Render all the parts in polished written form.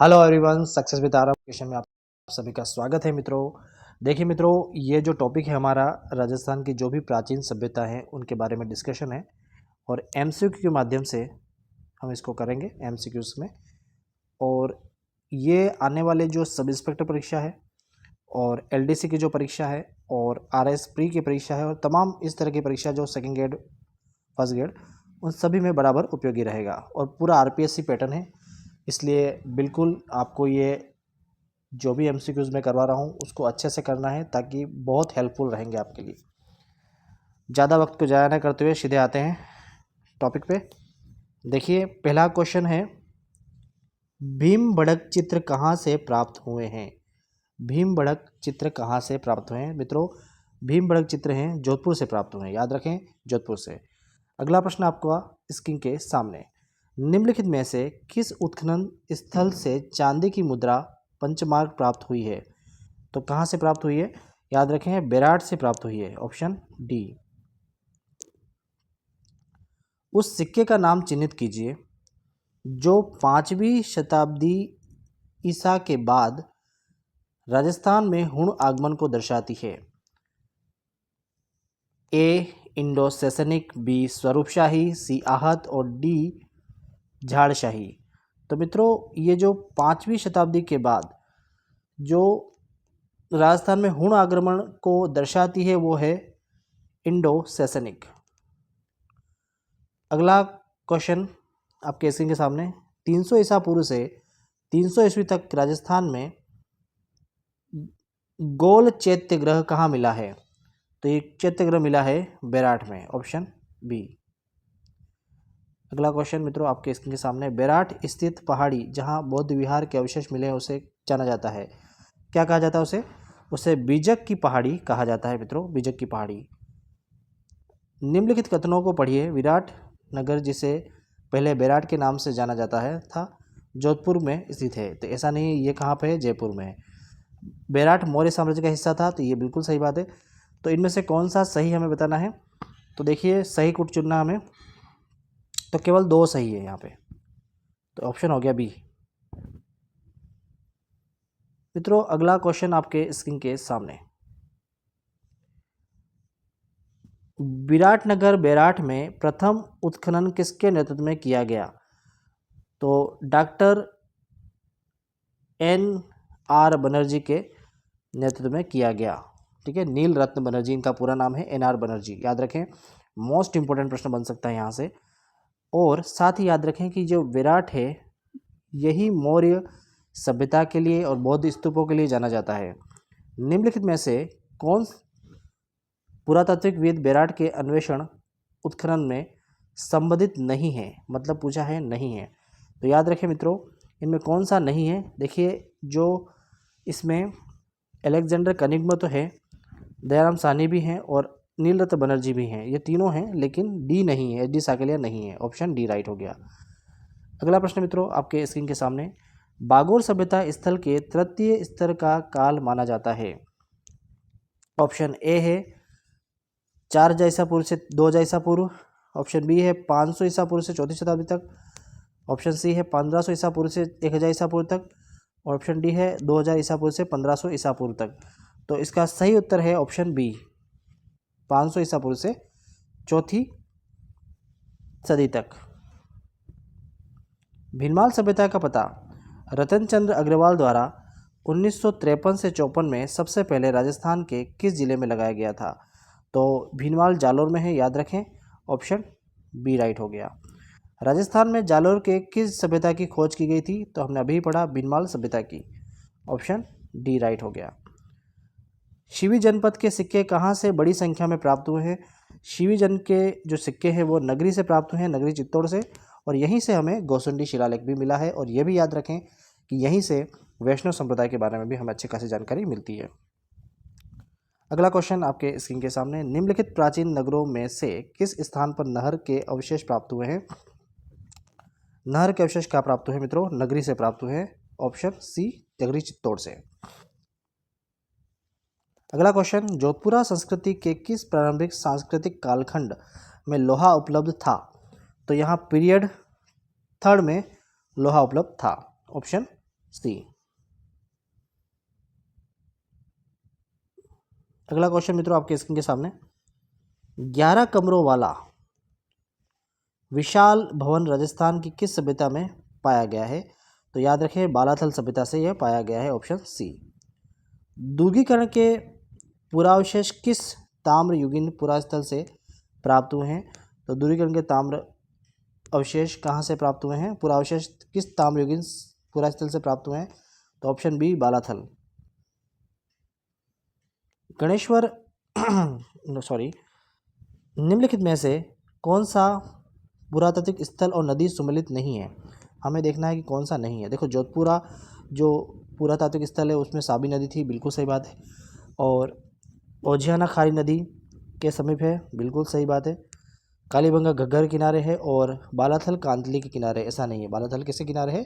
Hello everyone, success with Aarav education में आप सभी का स्वागत है मित्रों। देखिए मित्रों, ये जो टॉपिक है हमारा राजस्थान की जो भी प्राचीन सभ्यता है उनके बारे में डिस्कशन है और एमसीक्यू के माध्यम से हम इसको करेंगे एमसीक्यूज में। और ये आने वाले जो सब इंस्पेक्टर परीक्षा है और एलडीसी की जो परीक्षा है और आरएस प्री की परीक्षा है और तमाम इस तरह की परीक्षा जो सेकेंड ग्रेड फर्स्ट ग्रेड उन सभी में बराबर उपयोगी रहेगा और पूरा आरपीएससी पैटर्न है। इसलिए बिल्कुल आपको ये जो भी एमसीक्यूज मैं करवा रहा हूँ उसको अच्छे से करना है ताकि बहुत हेल्पफुल रहेंगे आपके लिए। ज़्यादा वक्त को ज़ाया न करते हुए सीधे आते हैं टॉपिक पे। देखिए, पहला क्वेश्चन है, भीम बड़क चित्र कहाँ से प्राप्त हुए हैं? भीम बड़क चित्र कहाँ से प्राप्त हुए हैं मित्रों? भीम बड़क चित्र हैं जोधपुर से प्राप्त हुए हैं, याद रखें, जोधपुर से। अगला प्रश्न आपका स्क्रीन के सामने, निम्नलिखित में से किस उत्खनन स्थल से चांदी की मुद्रा पंचमार्क प्राप्त हुई है? तो कहाँ से प्राप्त हुई है? याद रखें, बेराट से प्राप्त हुई है, ऑप्शन डी। उस सिक्के का नाम चिन्हित कीजिए जो 5वीं शताब्दी ईसा के बाद राजस्थान में हुण आगमन को दर्शाती है। ए इंडो सैसनिक, बी स्वरूपशाही, सी आहत और डी झाड़शाही। तो मित्रों, ये जो 5वीं शताब्दी के बाद जो राजस्थान में हुण आक्रमण को दर्शाती है वो है इंडो सैसनिक। अगला क्वेश्चन आपके स्क्रीन के सामने, 300 ईसा पूर्व से 300 ईस्वी तक राजस्थान में गोल चैत्यग्रह कहाँ मिला है? तो ये चैत्यग्रह मिला है बेराट में, ऑप्शन बी। अगला क्वेश्चन मित्रों आपके स्क्रीन के सामने, बेराट स्थित पहाड़ी जहाँ बौद्ध विहार के अवशेष मिले हैं उसे जाना जाता है, क्या कहा जाता है उसे? उसे बीजक की पहाड़ी कहा जाता है मित्रों, बीजक की पहाड़ी। निम्नलिखित कथनों को पढ़िए। विराट नगर, जिसे पहले बेराट के नाम से जाना जाता है था, जोधपुर में स्थित है। तो ऐसा नहीं है, ये कहाँ पे है? जयपुर में है। बेराट मौर्य साम्राज्य का हिस्सा था, तो ये बिल्कुल सही बात है। तो इनमें से कौन सा सही हमें बताना है? तो देखिए, सही कुट चुनना हमें, तो केवल 2 सही है यहाँ पे, तो ऑप्शन हो गया बी। मित्रों, अगला क्वेश्चन आपके स्क्रीन के सामने, विराटनगर बेराट में प्रथम उत्खनन किसके नेतृत्व में किया गया? तो डॉक्टर NR बनर्जी के नेतृत्व में किया गया। ठीक है, नील रत्न बनर्जी इनका पूरा नाम है, NR बनर्जी, याद रखें। मोस्ट इंपोर्टेंट प्रश्न बन सकता है यहाँ से। और साथ ही याद रखें कि जो विराट है यही मौर्य सभ्यता के लिए और बौद्ध स्तूपों के लिए जाना जाता है। निम्नलिखित में से कौन पुरातात्विकविद बेराट के अन्वेषण उत्खनन में संबंधित नहीं है? मतलब पूछा है नहीं है, तो याद रखें मित्रों, इनमें कौन सा नहीं है? देखिए, जो इसमें अलेक्जेंडर कनिग्मा तो है, दयाराम साहनी भी हैं और नीलरत्न बनर्जी भी हैं, ये तीनों हैं, लेकिन डी नहीं है, डी साकेलिया नहीं है, ऑप्शन डी राइट हो गया। अगला प्रश्न मित्रों आपके स्क्रीन के सामने, बागोर सभ्यता स्थल के तृतीय स्तर का काल माना जाता है। ऑप्शन ए है 4000 ईसा पूर्व से 2000 ईसा पूर्व, ऑप्शन बी है 500 ईसा पूर्व से 4वीं शताब्दी तक, ऑप्शन सी है 1500 ईसा पूर्व से 1000 ईसा पूर्व तक, और ऑप्शन डी है 2000 ईसा पूर्व से 1500 ईसा पूर्व तक। तो इसका सही उत्तर है ऑप्शन बी, 500 ईसा पूर्व से 4वीं सदी तक। भीनमाल सभ्यता का पता रतन चंद्र अग्रवाल द्वारा 1953 से 54 में सबसे पहले राजस्थान के किस जिले में लगाया गया था? तो भीनमाल जालोर में है, याद रखें, ऑप्शन बी राइट हो गया। राजस्थान में जालोर के किस सभ्यता की खोज की गई थी? तो हमने अभी पढ़ा भीनमाल सभ्यता की, ऑप्शन डी राइट हो गया। शिवी जनपद के सिक्के कहाँ से बड़ी संख्या में प्राप्त हुए हैं? शिवी जन के जो सिक्के हैं वो नगरी से प्राप्त हुए हैं, नगरी चित्तौड़ से, और यहीं से हमें गोसुंडी शिलालेख भी मिला है। और ये भी याद रखें कि यहीं से वैष्णव संप्रदाय के बारे में भी हमें अच्छी खासी जानकारी मिलती है। अगला क्वेश्चन आपके स्क्रीन के सामने, निम्नलिखित प्राचीन नगरों में से किस स्थान पर नहर के अवशेष प्राप्त हुए हैं? नहर के अवशेष क्या प्राप्त हुए मित्रों? नगरी से प्राप्त हुए हैं, ऑप्शन सी, नगरी चित्तौड़ से। अगला क्वेश्चन, जोधपुरा संस्कृति के किस प्रारंभिक सांस्कृतिक कालखंड में लोहा उपलब्ध था? तो यहाँ पीरियड 3rd में लोहा उपलब्ध था, ऑप्शन सी। अगला क्वेश्चन मित्रों आपके स्क्रीन के सामने, 11 कमरों वाला विशाल भवन राजस्थान की किस सभ्यता में पाया गया है? तो याद रखें बालाथल सभ्यता से यह पाया गया है, ऑप्शन सी। दूर्गीकरण के पुरावशेष किस ताम्रयुगीन पुरास्थल से प्राप्त हुए हैं? तो दूर्गीकरण के ताम्र अवशेष कहाँ से प्राप्त हुए हैं? पुरावशेष किस ताम्रयुगीन पुरास्थल से प्राप्त हुए हैं? तो option B Balathal. Ganeshwar sorry, निम्नलिखित में से कौन सा पुरातात्विक स्थल और नदी सुमेलित नहीं है? हमें देखना है कि कौन सा नहीं है। देखो जोधपुरा जो पुरातात्विक स्थल है उसमें साबी नदी थी, बिल्कुल सही बात है। और ओझियाना खारी नदी के समीप है, बिल्कुल सही बात है। कालीबंगा घग्गर किनारे है और बालाथल कांतली के किनारे, ऐसा नहीं है। बालाथल किसके किनारे है?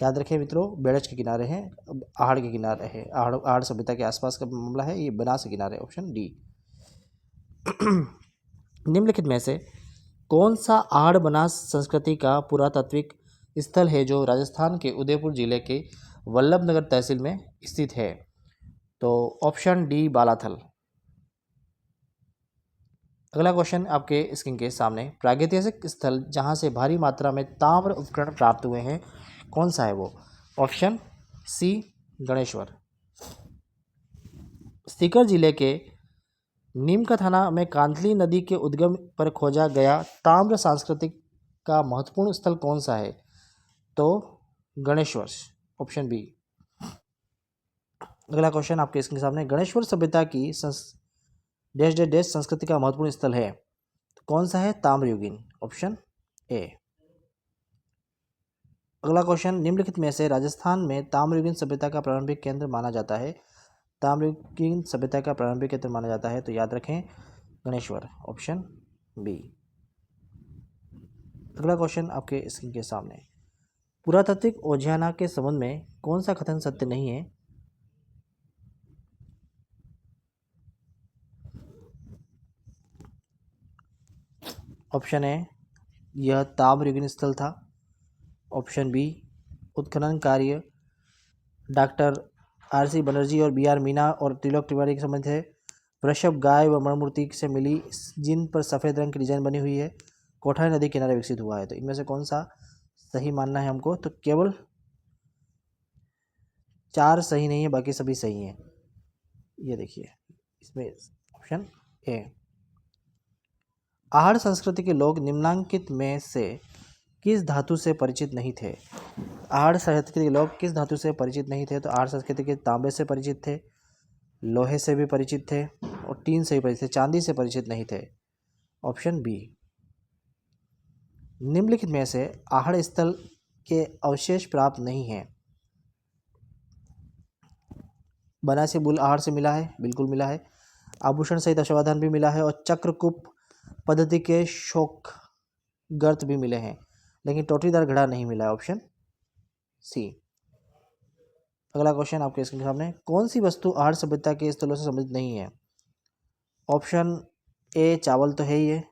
याद रखें मित्रों, बेड़च के किनारे हैं, आहड़ के किनारे है। आहड़ सभ्यता के आसपास का मामला है, ये बनास के किनारे, ऑप्शन डी। निम्नलिखित में से कौन सा आहड़ बनास संस्कृति का पुरातात्विक स्थल है जो राजस्थान के उदयपुर जिले के वल्लभनगर तहसील में स्थित है? तो ऑप्शन डी बालाथल। अगला क्वेश्चन आपके स्क्रीन के सामने, प्रागैतिहासिक स्थल जहां से भारी मात्रा में ताम्र उपकरण प्राप्त हुए हैं कौन सा है वो? Option C Ganeshwar. सीकर जिले के नीमका थाना में कांतली नदी के उद्गम पर खोजा गया ताम्र सांस्कृतिक का महत्वपूर्ण स्थल कौन सा है? तो गणेश्वर, ऑप्शन बी। अगला क्वेश्चन आपके स्क्रीन के सामने, गणेश्वर सभ्यता की डैश डैश डैश संस्कृति का महत्वपूर्ण स्थल है, तो कौन सा है? ताम्रयुगीन, ऑप्शन ए। अगला क्वेश्चन, निम्नलिखित में से राजस्थान में ताम्रयुगीन सभ्यता का प्रारंभिक केंद्र माना जाता है? ताम्रयुगीन सभ्यता का प्रारंभिक केंद्र माना जाता है, तो याद रखें गणेश्वर, ऑप्शन बी। अगला क्वेश्चन आपके स्क्रीन के सामने, पुरातात्विक ओझियाना के संबंध में कौन सा कथन सत्य नहीं है? ऑप्शन ए, यह ताम्रयुगीन स्थल था। ऑप्शन बी, उत्खनन कार्य डॉक्टर आर.सी. बनर्जी और बी.आर. मीना और त्रिलोक तिवारी के संबंध है। वृषभ गाय व मणिमूर्ति से मिली जिन पर सफ़ेद रंग की डिजाइन बनी हुई है, कोठारी नदी किनारे विकसित हुआ है। तो इनमें से कौन सा सही मानना है हमको? तो केवल 4 सही नहीं है, बाकी सभी सही हैं। ये देखिए इसमें ऑप्शन ए। आहड़ संस्कृति के लोग निम्नांकित में से किस धातु से परिचित नहीं थे? आहड़ संस्कृति के लोग किस धातु से परिचित नहीं थे? तो आहड़ संस्कृति के तांबे से परिचित थे, लोहे से भी परिचित थे और टीन से भी परिचित थे, चांदी से परिचित नहीं थे, ऑप्शन बी। निम्नलिखित में से आहड़ स्थल के अवशेष प्राप्त नहीं हैं? बनारसी बुल आहड़ से मिला है, बिल्कुल मिला है। आभूषण सहित अश्वाधान भी मिला है और चक्रकूप पद्धति के शोक गर्त भी मिले हैं, लेकिन टोटीदार घड़ा नहीं मिला है, ऑप्शन सी। अगला क्वेश्चन आपके स्क्रीन के सामने, कौन सी वस्तु आहड़ सभ्यता के स्थलों से संबंधित नहीं है? ऑप्शन ए चावल तो है ही है,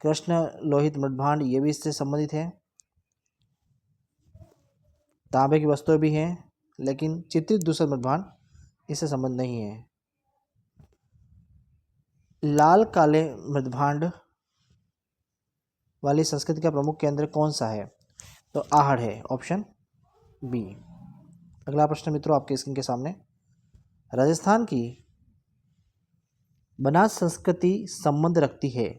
कृष्ण लोहित मृदभांड ये भी इससे संबंधित है, तांबे की वस्तुएं भी हैं, लेकिन चित्रित दूसरा मृदभांड इससे संबंध नहीं है। लाल काले मृदभांड वाली संस्कृति का प्रमुख केंद्र कौन सा है? तो आहड़ है, ऑप्शन बी। अगला प्रश्न मित्रों आपके स्क्रीन के सामने, राजस्थान की बनास संस्कृति संबंध रखती है,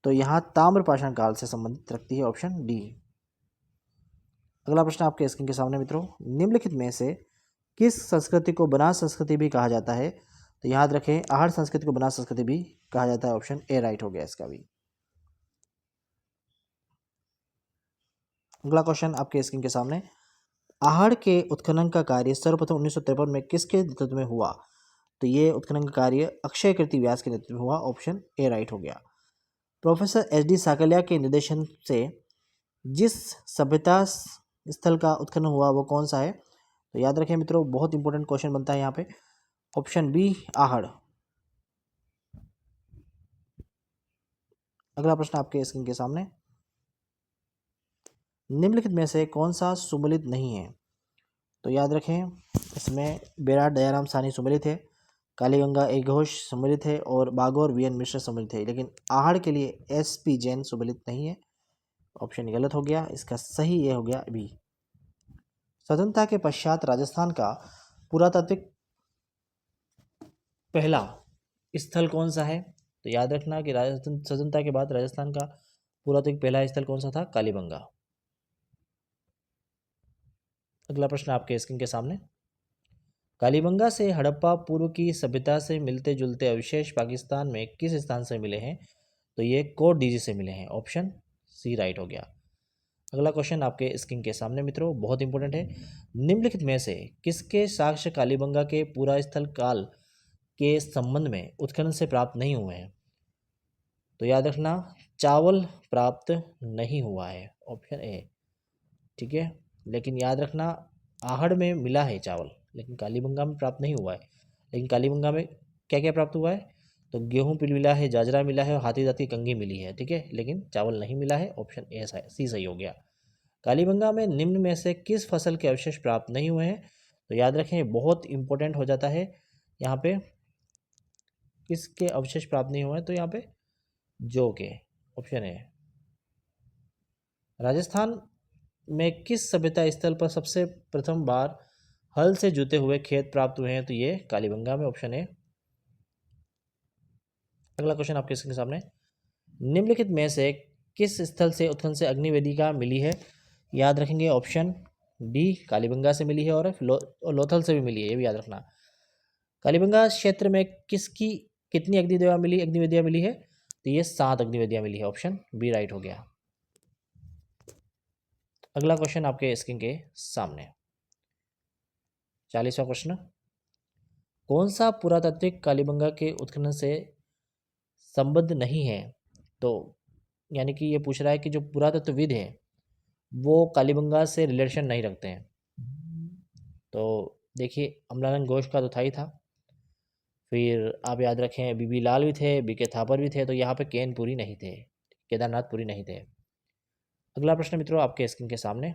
तो यहाँ ताम्रपाषाण काल से संबंधित रखती है, ऑप्शन डी। अगला प्रश्न आपके स्क्रीन के सामने मित्रों, निम्नलिखित में से किस संस्कृति को बनास संस्कृति भी कहा जाता है? तो याद रखें आहड़ संस्कृति को बनास संस्कृति भी कहा जाता है, ऑप्शन ए राइट हो गया इसका भी। अगला क्वेश्चन आपके स्क्रीन के सामने, आहड़ के उत्खनन का कार्य सर्वप्रथम 1953 में किसके नेतृत्व में हुआ? तो ये उत्खनन का कार्य अक्षय कीर्ति व्यास के नेतृत्व में हुआ, ऑप्शन ए राइट हो गया। प्रोफेसर एच डी साकलिया के निर्देशन से जिस सभ्यता स्थल का उत्खनन हुआ वो कौन सा है? तो याद रखें मित्रों, बहुत इंपॉर्टेंट क्वेश्चन बनता है यहाँ पे, ऑप्शन बी आहड़। अगला प्रश्न आपके स्क्रीन के सामने, निम्नलिखित में से कौन सा सुमेलित नहीं है? तो याद रखें इसमें बेराट दयाराम साहनी सम्मिलित है, कालीगंगा ए घोष सम्मिलित है और बागोर वी एन मिश्र सम्मिलित है, लेकिन आहड़ के लिए एस पी जैन सम्मिलित नहीं है। ऑप्शन गलत हो गया, इसका सही ये हो गया बी। स्वतंत्रता के पश्चात राजस्थान का पुरातात्विक पहला स्थल कौन सा है? तो याद रखना कि राजस्थान स्वतंत्रता के बाद राजस्थान का पुरातात्विक पहला स्थल कौन सा था? कालीबंगा। अगला प्रश्न आपके स्क्रीन के सामने, कालीबंगा से हड़प्पा पूर्व की सभ्यता से मिलते जुलते अवशेष पाकिस्तान में किस स्थान से मिले हैं? तो ये कोट डीजी से मिले हैं। ऑप्शन सी राइट हो गया। अगला क्वेश्चन आपके स्क्रीन के सामने मित्रों, बहुत इंपॉर्टेंट है। निम्नलिखित में से किसके साक्ष्य कालीबंगा के पूरा स्थल काल के संबंध में उत्खनन से प्राप्त नहीं हुए हैं? तो याद रखना चावल प्राप्त नहीं हुआ है, ऑप्शन ए। ठीक है, लेकिन याद रखना आहड़ में मिला है चावल, लेकिन कालीबंगा में प्राप्त नहीं हुआ है। लेकिन कालीबंगा में क्या क्या प्राप्त हुआ है? तो गेहूं मिला है, जाजरा मिला है और हाथी दांत की कंघी मिली है। ठीक है, लेकिन चावल नहीं मिला है। ऑप्शन ए सी सही हो गया। कालीबंगा में निम्न में से किस फसल के अवशेष प्राप्त नहीं हुए हैं? तो याद रखें बहुत इंपॉर्टेंट हो जाता है यहाँ पे, किसके अवशेष प्राप्त नहीं हुए हैं? तो यहाँ पे जौ के। Option A. राजस्थान में किस सभ्यता स्थल पर सबसे प्रथम बार हल से जुते हुए खेत प्राप्त हुए हैं? तो ये कालीबंगा में। Option A. अगला क्वेश्चन आपके स्क्रीन के सामने, निम्नलिखित में से किस स्थल से उत्खनन से अग्निवेदिका मिली है? याद रखेंगे ऑप्शन डी कालीबंगा से मिली है और लोथल से भी मिली है, ये भी याद रखना। कालीबंगा क्षेत्र में किसकी कितनी अग्निवेदियाँ मिली है? तो ये 7 अग्निवेदियाँ मिली है। ऑप्शन बी राइट हो गया। अगला क्वेश्चन आपके स्क्रीन के सामने, 40वां प्रश्न, कौन सा पुरातात्विक कालीबंगा के उत्खनन से संबद्ध नहीं है? तो यानी कि ये पूछ रहा है कि जो पुरातत्वविद है वो कालीबंगा से रिलेशन नहीं रखते हैं। तो देखिए अमलानंद घोष का तो था ही था, फिर आप याद रखें बीबी लाल भी थे, बीके थापर भी थे, तो यहाँ पे केनपुरी नहीं थे, केदारनाथपुरी नहीं थे। अगला प्रश्न मित्रों आपके स्क्रीन के सामने,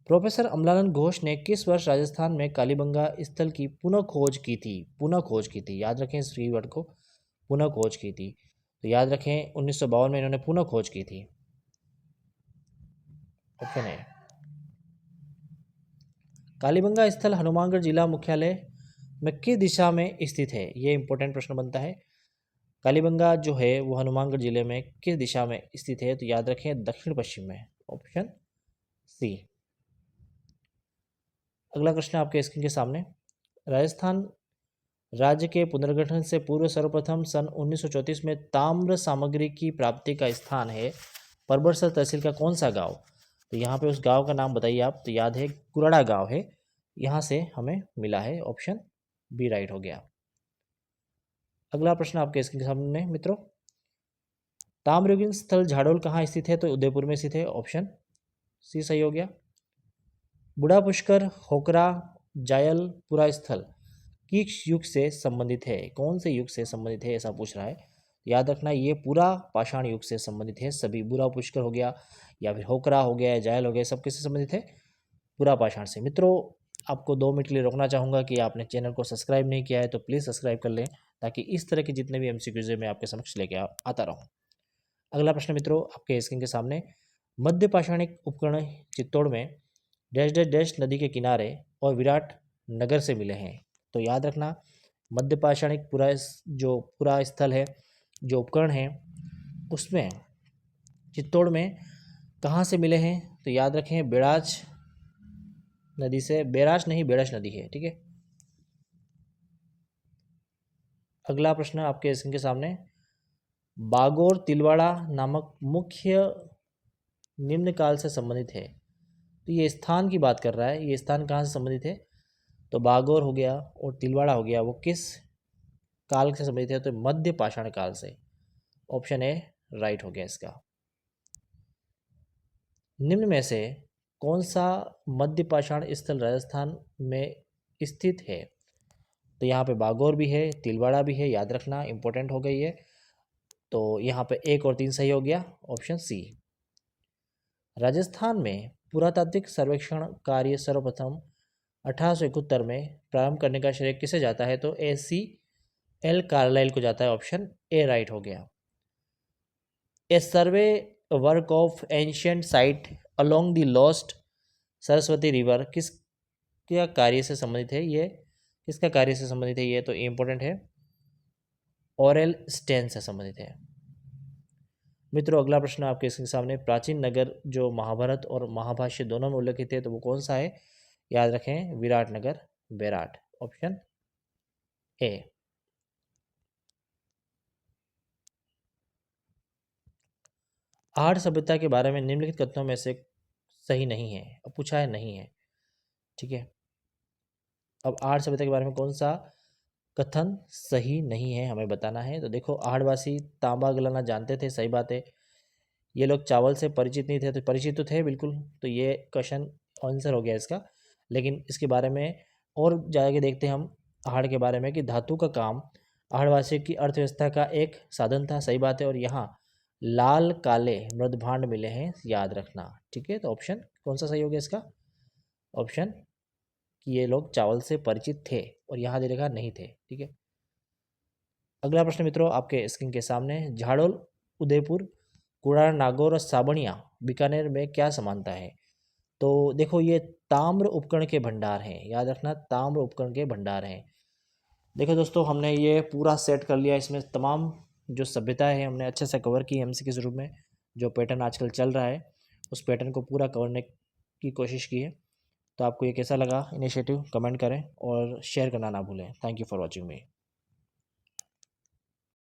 प्रोफेसर अमलानंद घोष ने किस वर्ष राजस्थान में कालीबंगा स्थल की पुनः खोज की थी? पुनः खोज की थी, याद रखें इस कीवर्ड को, पुनः खोज की थी। तो याद रखें 1952 में इन्होंने पुनः खोज की थी। ऑप्शन है। कालीबंगा स्थल हनुमानगढ़ जिला मुख्यालय में किस दिशा में स्थित है? ये इंपॉर्टेंट प्रश्न बनता है। कालीबंगा जो है वो हनुमानगढ़ जिले में किस दिशा में स्थित है? तो याद रखें दक्षिण पश्चिम में। Option C. अगला प्रश्न आपके स्क्रीन के सामने, राजस्थान राज्य के पुनर्गठन से पूर्व सर्वप्रथम सन 1934 में ताम्र सामग्री की प्राप्ति का स्थान है परबतसर तहसील का कौन सा गांव? तो यहाँ पे उस गांव का नाम बताइए आप। तो याद है कुराड़ा गांव है, यहाँ से हमें मिला है। ऑप्शन बी राइट हो गया। अगला प्रश्न आपके स्क्रीन के सामने मित्रों, ताम्रयुगीन स्थल झाड़ोल कहाँ स्थित है? तो उदयपुर में स्थित है। ऑप्शन सी सही हो गया। बुढ़ा पुष्कर, होकरा, जायल पुरा स्थल किस युग से संबंधित है? कौन से युग से संबंधित है ऐसा पूछ रहा है। याद रखना ये पूरा पाषाण युग से संबंधित है सभी। बुरा पुष्कर हो गया या फिर होकरा हो गया, जायल हो गया, सब किससे संबंधित है? पूरा पाषाण से। मित्रों आपको 2 मिनट के लिए रोकना चाहूँगा कि आपने चैनल को सब्सक्राइब नहीं किया है तो प्लीज़ सब्सक्राइब कर लें, ताकि इस तरह के जितने भी MCQs है मैं आपके समक्ष लेके आता रहूँ। अगला प्रश्न मित्रों आपके स्क्रीन के सामने, मध्य पाषाणिक उपकरण चित्तौड़ में डैश डैश डैश नदी के किनारे और विराट नगर से मिले हैं। तो याद रखना मध्य पाषाणिक जो पूरा स्थल है, जो उपकरण है, उसमें चित्तौड़ में कहाँ से मिले हैं? तो याद रखें बेड़ाच नदी से, बेराच नहीं बेड़च नदी है। ठीक है। अगला प्रश्न आपके स्क्रीन के सामने, बागोर तिलवाड़ा नामक मुख्य निम्न काल से संबंधित है। तो ये स्थान की बात कर रहा है, ये स्थान कहाँ से संबंधित है? तो बागोर हो गया और तिलवाड़ा हो गया, वो किस काल से संबंधित है? तो मध्य पाषाण काल से। ऑप्शन ए राइट हो गया इसका। निम्न में से कौन सा मध्य पाषाण स्थल राजस्थान में स्थित है? तो यहाँ पे बागोर भी है, तिलवाड़ा भी है, याद रखना इंपॉर्टेंट हो गई है। तो यहाँ पे 1 और 3 सही हो गया। Option C. राजस्थान में पुरातात्विक सर्वेक्षण कार्य सर्वप्रथम 1871 में प्रारंभ करने का श्रेय किसे जाता है? तो AC L कार्लाइल को जाता है। ऑप्शन ए राइट हो गया। A survey work of ancient site along the lost Saraswati river किसका कार्य से संबंधित है? ये किसका कार्य से संबंधित है? ये तो इम्पोर्टेंट है, ऑरेल स्टेन से संबंधित है। मित्रों अगला प्रश्न आपके इसके सामने, प्राचीन नगर जो महाभारत और महाभाष्य दोनों में उल्लेखित है तो वो कौन सा है? याद रखें, विराटनगर, बेराट। Option A. आहड़ सभ्यता के बारे में निम्नलिखित कथनों में से सही नहीं है। अब पूछा है नहीं है, ठीक है। अब आहड़ सभ्यता के बारे में कौन सा कथन सही नहीं है हमें बताना है। तो देखो, आहड़वासी तांबा गलाना जानते थे, सही बात है। ये लोग चावल से परिचित नहीं थे, तो परिचित तो थे बिल्कुल, तो ये क्वेश्चन आंसर हो गया इसका। लेकिन इसके बारे में और जाके देखते हैं हम आहड़ के बारे में कि धातु का काम आहड़वासियों की अर्थव्यवस्था का एक साधन था, सही बात है। और यहाँ लाल काले मृदभांड मिले हैं, याद रखना, ठीक है। तो ऑप्शन कौन सा सही हो गया इसका? ऑप्शन कि ये लोग चावल से परिचित थे, और यहाँ दे रखा नहीं थे, ठीक है। अगला प्रश्न मित्रों आपके स्क्रीन के सामने, झाड़ोल, उदयपुर, कुड़ार, नागौर और साबनिया बीकानेर में क्या समानता है? तो देखो, ये ताम्र उपकरण के भंडार हैं, याद रखना, ताम्र उपकरण के भंडार हैं। देखो दोस्तों, हमने ये पूरा सेट कर लिया, इसमें तमाम जो सभ्यताएं हैं हमने अच्छे से कवर की एमसीक्यू के रूप में। जो पैटर्न आजकल चल रहा है उस पैटर्न को पूरा करने की कोशिश की है। तो आपको ये कैसा लगा इनिशिएटिव, कमेंट करें और शेयर करना ना भूलें। Thank you for watching me.